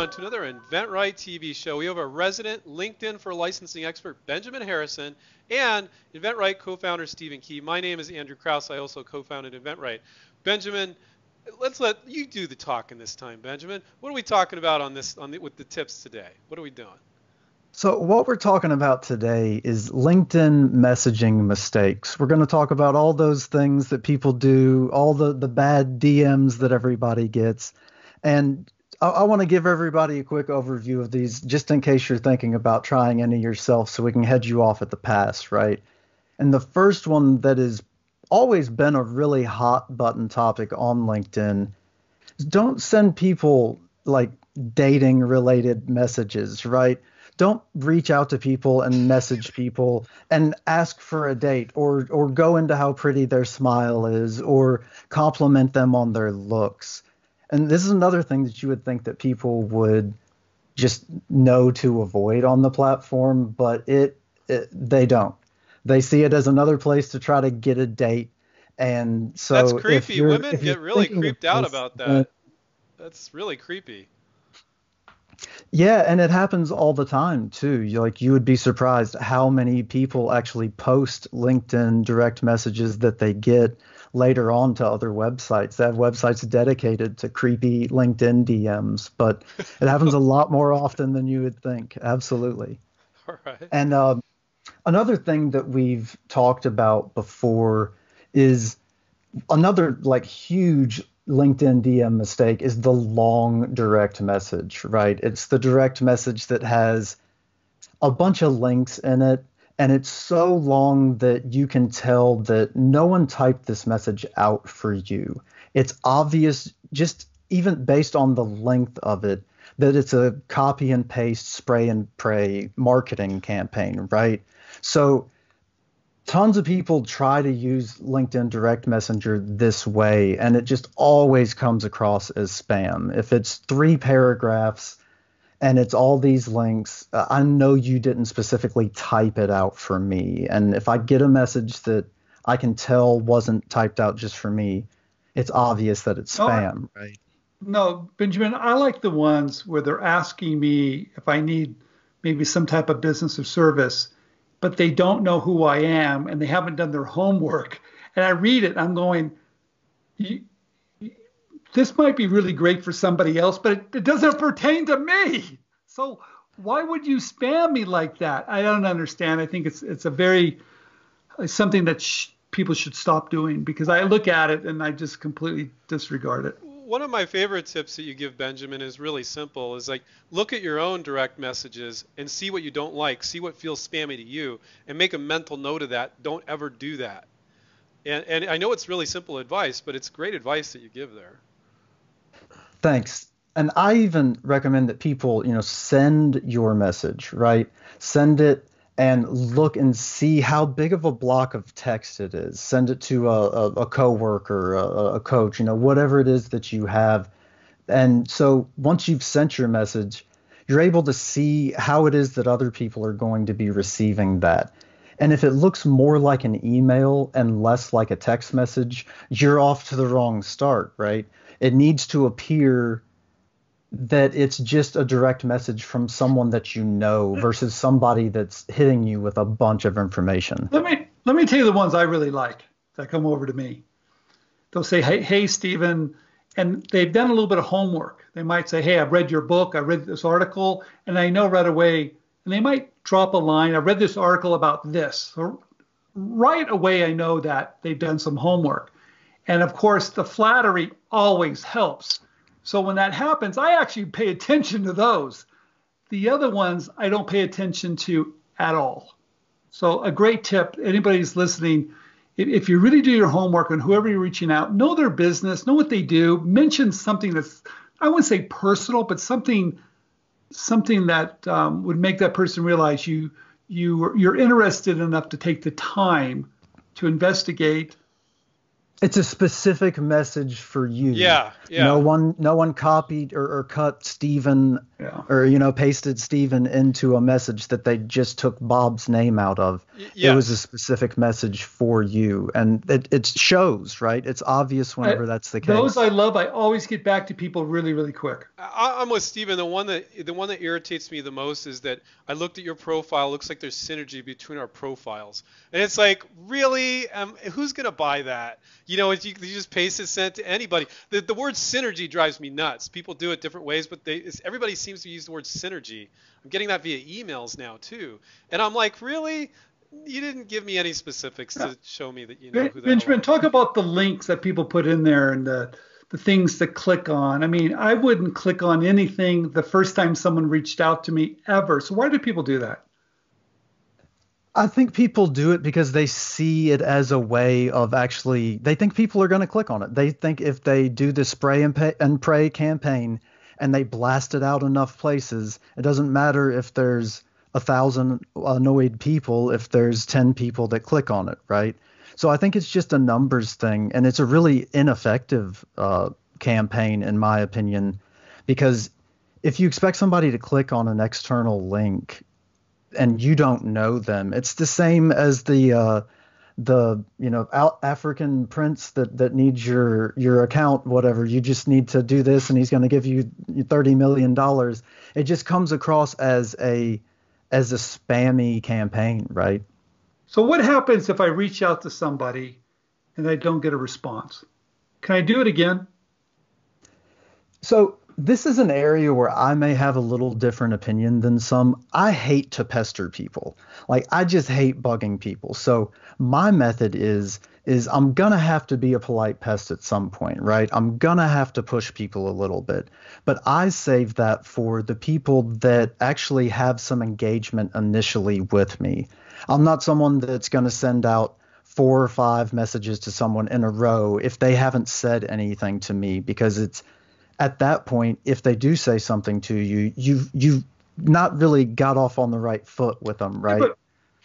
everyone, to another InventRight TV show. We have a resident LinkedIn for licensing expert, Benjamin Harrison, and InventRight co-founder Stephen Key. My name is Andrew Krause. I also co-founded InventRight. Benjamin, let's let you do the talking this time, Benjamin. What are we talking about with the tips today? What are we doing? So what we're talking about today is LinkedIn messaging mistakes. We're going to talk about all those things that people do, all the bad DMs that everybody gets. And I want to give everybody a quick overview of these, just in case you're thinking about trying any yourself, so we can head you off at the pass, right? And the first one that has always been a really hot button topic on LinkedIn is don't send people like dating related messages, right? Don't reach out to people and message people and ask for a date or go into how pretty their smile is or compliment them on their looks. And this is another thing that you would think that people would just know to avoid on the platform, but they don't. They see it as another place to try to get a date. And so That's creepy. Women if you're get really thinking of creeped out this, about that. That's really creepy. yeah, and it happens all the time too. You would be surprised how many people actually post LinkedIn direct messages that they get later on to other websites. They have websites dedicated to creepy LinkedIn DMs, but it happens a lot more often than you would think. Absolutely. All right. And another thing that we've talked about before is another like huge LinkedIn DM mistake is the long direct message, right? It's the direct message that has a bunch of links in it, and it's so long that you can tell that no one typed this message out for you. It's obvious, just even based on the length of it, that it's a copy and paste, spray and pray marketing campaign, right? So tons of people try to use LinkedIn Direct Messenger this way, and it just always comes across as spam. If it's 3 paragraphs and it's all these links, I know you didn't specifically type it out for me. And if I get a message that I can tell wasn't typed out just for me, it's obvious that it's No, spam, right? no, Benjamin, I like the ones where they're asking me if I need maybe some type of business or service, but they don't know who I am and they haven't done their homework. And I read it, I'm going, "You- this might be really great for somebody else, but it doesn't pertain to me. So why would you spam me like that? I don't understand. I think it's a very it's something that people should stop doing because I look at it and I just completely disregard it. One of my favorite tips that you give, Benjamin, is really simple. Is like look at your own direct messages and see what you don't like, see what feels spammy to you, and make a mental note of that. Don't ever do that. And I know it's really simple advice, but it's great advice that you give there. Thanks. And I even recommend that people, send your message, right? Send it and look and see how big of a block of text it is. Send it to a coworker, a coach, whatever it is that you have. And so once you've sent your message, you're able to see how it is that other people are going to be receiving that. And if it looks more like an email and less like a text message, you're off to the wrong start, right? It needs to appear that it's just a direct message from someone that you know versus somebody that's hitting you with a bunch of information. Let me tell you the ones I really like that come over to me. They'll say, hey, Stephen, and they've done a little bit of homework. They might say, hey, I've read your book, I read this article, and I know right away, and they might drop a line, I read this article about this. So right away, I know that they've done some homework. And of course, the flattery always helps. So when that happens, I actually pay attention to those. The other ones, I don't pay attention to at all. So a great tip, anybody who's listening, if you really do your homework on whoever you're reaching out, know their business, know what they do, mention something that's, I wouldn't say personal, but something that would make that person realize you're interested enough to take the time to investigate It's a specific message for you. Yeah, yeah. No one copied or cut Stephen or pasted Stephen into a message that they just took Bob's name out of. Yes. It was a specific message for you, and it shows, right? It's obvious whenever that's the case. Those I love. I always get back to people really, really quick. I'm with Stephen. The one that irritates me the most is that I looked at your profile. It looks like there's synergy between our profiles, and it's like, really, who's gonna buy that? You know, you just paste it, sent to anybody. The word synergy drives me nuts. People do it different ways, but everybody seems to use the word synergy. I'm getting that via emails now too, and I'm like, really? You didn't give me any specifics to show me that you know who that is. Benjamin, talk about the links that people put in there and the things to click on. I mean, I wouldn't click on anything the first time someone reached out to me ever. So why do people do that? I think people do it because they see it as a way of they think people are going to click on it. They think if they do the spray and pray campaign and they blast it out enough places, it doesn't matter if there's 1,000 annoyed people, if there's 10 people that click on it, right? So I think it's just a numbers thing, and it's a really ineffective campaign, in my opinion, because if you expect somebody to click on an external link and you don't know them, it's the same as the African prince that needs your account, whatever. You just need to do this, and he's going to give you $30 million. It just comes across as a spammy campaign, right? So what happens if I reach out to somebody and I don't get a response? Can I do it again? So this is an area where I may have a little different opinion than some. I hate to pester people. Like, I just hate bugging people. So my method is I'm going to have to be a polite pest at some point, right? I'm going to have to push people a little bit. But I save that for the people that actually have some engagement initially with me. I'm not someone that's going to send out 4 or 5 messages to someone in a row if they haven't said anything to me, because it's at that point, if they do say something to you, you've not really got off on the right foot with them, right? Yeah,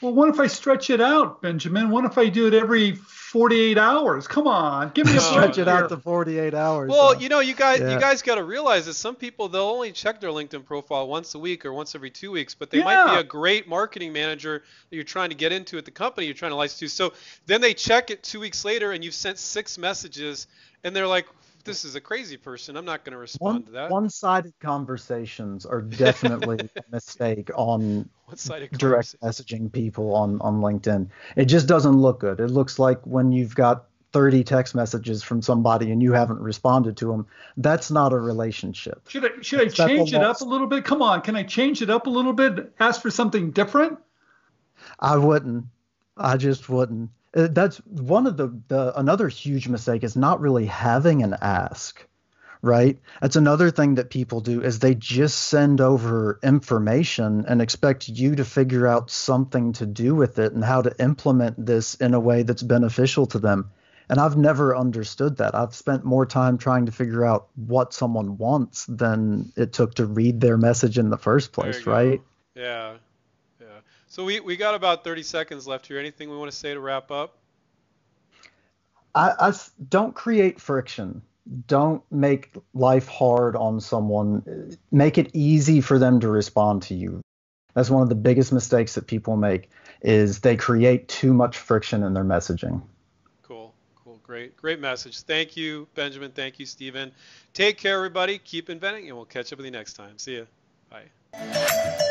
well, what if I stretch it out, Benjamin? What if I do it every 48 hours? Come on, give me a stretch it out to 48 hours. Well, you guys got to realize that some people, they'll only check their LinkedIn profile once a week or once every 2 weeks, but they might be a great marketing manager that you're trying to get into at the company you're trying to license to. So then they check it 2 weeks later, and you've sent 6 messages, and they're like, this is a crazy person. I'm not going to respond to that. One-sided conversations are definitely a mistake on direct messaging people on LinkedIn. It just doesn't look good. It looks like when you've got 30 text messages from somebody and you haven't responded to them. That's not a relationship. Should I change it up a little bit? Come on, can I change it up a little bit? Ask for something different? I wouldn't. I just wouldn't. That's one of another huge mistake is not really having an ask, right? That's another thing that people do is they just send over information and expect you to figure out something to do with it and how to implement this in a way that's beneficial to them. And I've never understood that. I've spent more time trying to figure out what someone wants than it took to read their message in the first place, right? Yeah. So we got about 30 seconds left here. Anything we want to say to wrap up? I don't create friction. Don't make life hard on someone. Make it easy for them to respond to you. That's one of the biggest mistakes that people make is they create too much friction in their messaging. Cool. Great message. Thank you, Benjamin. Thank you, Stephen. Take care, everybody. Keep inventing, and we'll catch up with you next time. See ya. Bye.